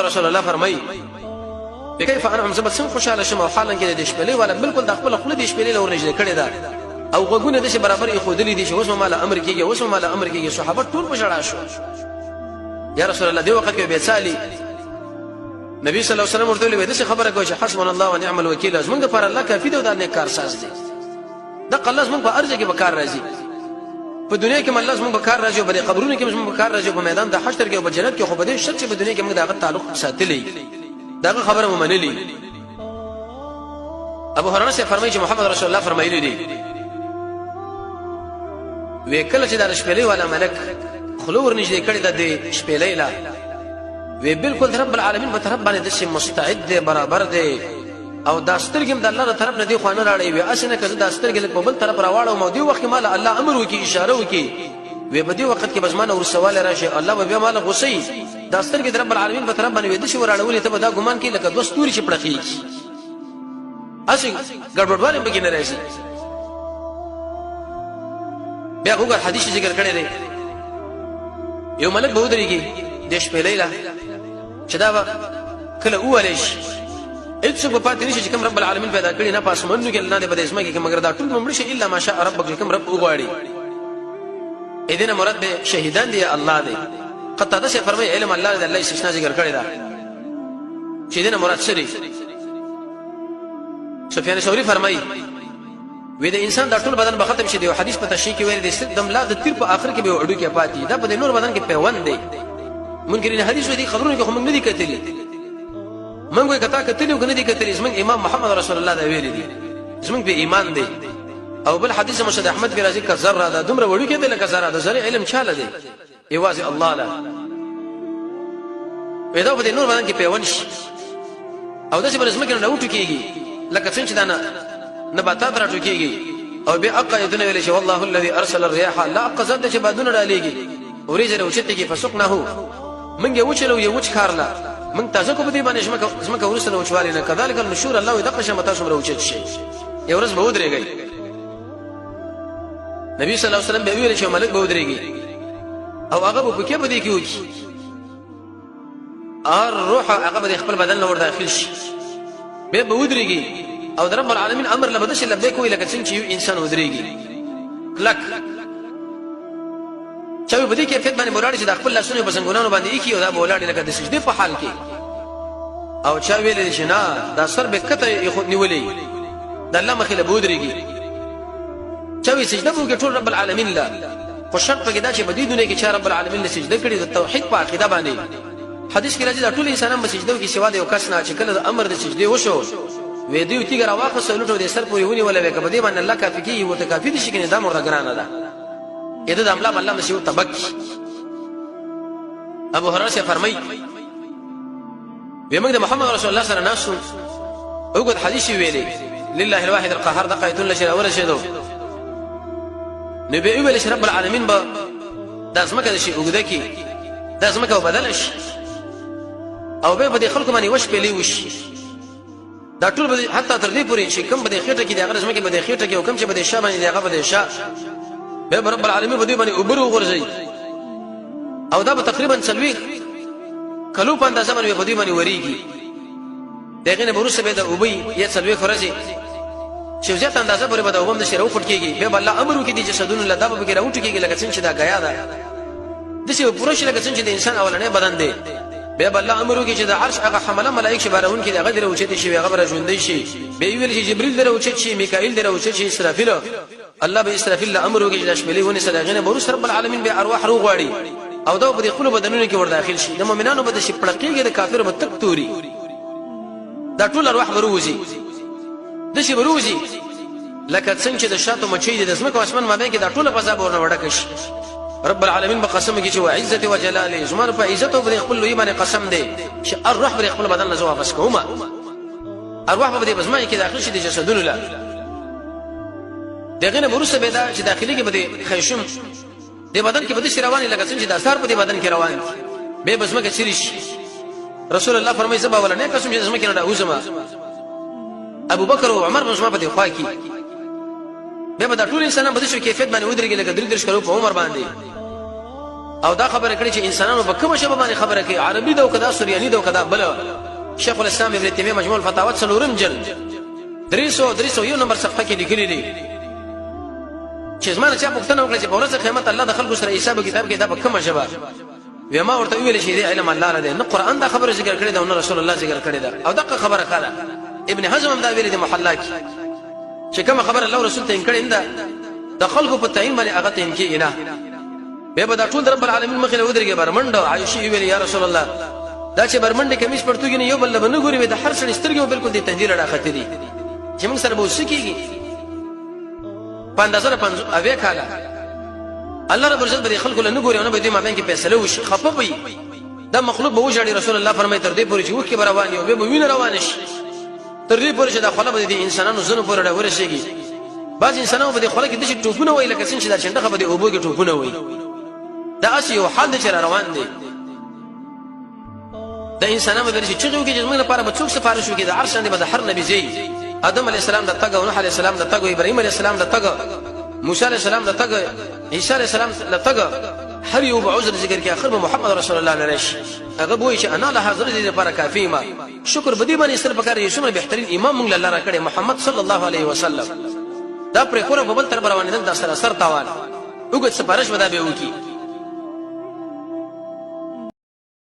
رسول الله فرمایي کیف انعم زبد څنګه خوشاله شم او حالان کې د شپېلې والا بالکل د خپل خپل د شپېلې له ورنږدې کړې ده او غوګونه د شي برابر یې خودلې دي چې اوس مال امر کېږي اوس مال امر کېږي صحابه ټول په شړا شو یا رسول الله دی وخت کې به سالي نبی صلی الله علیه وسلم ورته ویل د خبره کوي چې حسبنا الله ونعم الوکیل از موږ پر الله کافی دی او د نیک کار ساز دی د قلاص موږ په ارزه کې به کار راځي په دنیا کې مله موږ به کار راځي او په قبرونو کې موږ به کار راځي په میدان د حشر کې او په جنت کې خو به دې شرط چې په دنیا کې موږ دغه تعلق ساتلی دغه خبره ومنلې ابو هريره سے فرمایي چې محمد رسول الله فرمایلی دي وکله چې د شپېلې والا ملک خلور نږدې کړی د شپېلې لا وی بالکل رب العالمین په طرف باندې د شي مستعد دی برابر دی او د سترګم د الله تر طرف نه دی خوانه راړي وی اسنه کله د سترګل په بل طرف راواړو مو دی وخت مال الله امر وکي اشاره وکي وی په دې وخت کې بزمانه ور سوال راشي الله به مال غصي د سترګې رب العالمین په طرف باندې د شي وراړولې ته دا ګمان کې لکه دوستوري چې پړخي اسی ګډوډواله به کې نه راشي بیا وګور حدیث ذکر کړی دی یو ملک به ودرېږي د شپېلې لا چې دا کله اولش هیڅ په پاتې نشي چې کوم رب العالمین پیدا کړی نه پاسمنو کې الله دې بده اسمه کې مگر دا ټول ممړي شي الا ماشاء ربک کوم رب وغواړي اذن مراد به شهیدان دی الله دی قطاده سے فرمای علم الله دې الله استثناء ذکر کړی دا چې دې مراد سری سفیان ثوری فرمای وې د انسان دا ټول بدن به ختم شي دی حدیث په تشریح کې ویل دي دم لا د تیر په اخر کې به اډو کې پاتې دا په نور بدن کې پیوند دی منکرین حدیث دې خبرونه کې هم نه دي کتلي منګو کتا کتلي او نه دي کتلي زمنګ امام محمد رسول الله دا ویل دي زمنګ به ایمان دی او بل حدیث مسعود احمد کې راځي ک ذره دا دومره وړو کې دی لکه ذره د ذره علم چاله دی ایواز الله لا پیدا په نور باندې کې پیوند شي او داسې پر زمکه نه وټو کېږي لکه څنګه چې دا نباتات راټو کېږي او به اقا یذن ویل شي والله الذي ارسل الرياح لا اقصد چې بادونه ډالېږي وريځه وشتږي فسقناه منګه وچلو یو وچ کارلا من تاسو کو په دې باندې زمکه ورسره وچوالي نه کذالک النشور الله دغه شمته سمره وچت شي یو ورځ به ودرېږي نبی صلی الله علیه وسلم به ویل چې ملک به ودرېږي او هغه په کې به دي کې وځي روح هغه به خپل بدن له ور داخل شي به ودرېږي او رب العالمین امر لبدش لبیک وی لکه څنګه چې انسان ودرېږي کلک چا به دې کیفیت باندې بولاړي چې د خپل لاسونو په څنګهونو باندې یې کیو دا بولاړي لکه د سجدي په حال کې او چا ویل چې نه دا سر به کته یې خود نیولې د الله مخې له بودريږي چا وی سجده وکړي ټول رب العالمین لا خو شرط پکې دا چې بدیدونه کې چې رب العالمین له سجده کړي د توحید په عقیده باندې حدیث کې راځي دا ټول انسانان په سجده کې سوا د یو کس نه چې کله د امر د سجده وشو وې دوی تیګ راواخه سلوټو د سر پورې ونی ولا وکړه په دې باندې الله کافي کې یو ته کافي دي چې کنه دا مرده ګرانه ده اته د املا الله مسیو تبک ابو هريره سے فرمای بمجد محمد رسول الله صلی الله علیه وسلم وګد حدیث ویلي لله الواحد القهار دقایت لشر اول شهدو نبي ویل رب العالمین با داسمکه شي وګد کی داسمکه بدلش او به په خلکو باندې وش پیلی وش دا ټول به حتی تر دې پورې چې کوم به خېټه کې د هغه زمکه به خېټه کې او کوم چې به شابه نه هغه به شا به رب العالمین په دې باندې اوبر وغورځي او دا به تقریبا سلوي کلو په اندازه باندې په دې باندې وریږي دغه نه بروسه به د اوبي یا سلوي فرزي چې زیات اندازه پورې به د اوبم د شرو فټ کېږي به الله امر وکړي چې جسدونه لدا به کې راوټ کېږي لکه څنګه چې دا غیا ده د څه پوره شي لکه څنګه چې د انسان اولنې بدن دی به الله امر وکړي چې د عرش هغه حمله ملائکه شبارون کې دغه دروچې شي هغه ژوندۍ شي به ویل چې جبريل دروچې شي میکائیل دروچې شي اسرافیل الله به اسرافیل امر وکړي چې شپلې ونه سلاغنه بروس رب العالمین به ارواح روغ واړي او دا په خپل بدنونو کې ور داخل شي د مؤمنانو به د شپړقېږي د کافر به تک توري دا ټول ارواح وروزي د شي وروزي لکه څنګه چې د شاتو مچې د اسمه اسمان مابین کې دا ټول فضا ورنه وډکش رب العالمین بقسم کې چې وعزت و جلاله زمان په عزت او په خپل لوی باندې قسم دی چې الروح به خپل بدن لزو واپس کوما ارواح به د بزمای کې داخل شي د جسدونو لا دغه نه ورسره به دا چې داخلي کې به خیشم د بدن کې به رواني لکه څنګه چې د اثر په بدن کې روان به بزمه کې سریش رسول الله فرمایي زبا ولا نه قسم چې زمکه نه اوسما ابو بکر او عمر بن عثمان په خوا کې به د ټول انسانانو په دې کیفیت باندې ودرېږي لکه درې درش کلو په عمر باندې او دا خبره کړي چې انسانانو په کومه ژبه باندې خبره کوي عربي دا او کدا سورياني دا او کدا بل شیخ الاسلام ابن تیمیه مجموع الفتاوی څلورم جلد 301 نمبر صفحه کې لیکلي دي چې زمانه چا پوښتنه وکړه چې په ورځ قیامت الله د خلکو سره حساب کتاب کې دا په کومه ژبه وما ورته ویل شي دې علم الله را دي نه قران دا خبره ذکر کړی دا او رسول الله ذکر کړی دا او دغه خبره کړه ابن حزم هم دا ویل دي محلا کې چې کومه خبره الله رسول ته کړی دا د خلکو په تعین باندې هغه ته کې نه به به دا ټول رب العالمین مخې له ودرېږي برمنډ عائشہ ویل یا رسول الله دا چې برمنډ کمیس پړتوګي نه یو بل نه ګوري د هر څه سترګې بالکل دي تنجیر راخته دي چې موږ سره به وسکیږي پاندازره پنځه اوی کاله الله رب عزت به خلکو له نه ګوري او نه به دې ما باندې فیصله وشي خفوي دا مخلوق به وژاړي رسول الله فرمایي تر دې پورې چې وکي روان یو به وینه روان شي تر دې پورې چې دا خپل به دي انسانانو زنه پورې ورسېږي بعض انسانانو به خپل کې د شي ټوپونه وای لکه څنګه چې دا چنده به دي او بوګي ټوپونه وای دا اسی یو حال چې روان دي د انسانانو به چې چغو کې چې موږ لپاره به څوک سفارش وکړي د عرش باندې به هر نبی زی آدم علی السلام د تګ او نوح علی السلام د تګ او ابراهیم علی السلام د تګ موسی علی السلام د تګ عیسی علی السلام د تګ هر یو به عذر ذکر کې اخر محمد رسول الله نرش هغه وایي چې انا له حاضر دي لپاره کافی ما شکر بدی باندې سر پکاره یې شمه بهترین امام موږ الله را کړی محمد صلی الله علیه وسلم دا پر کور په بل تر روانیدل د سره سر تاوان وګت سپارښت ودا به وکي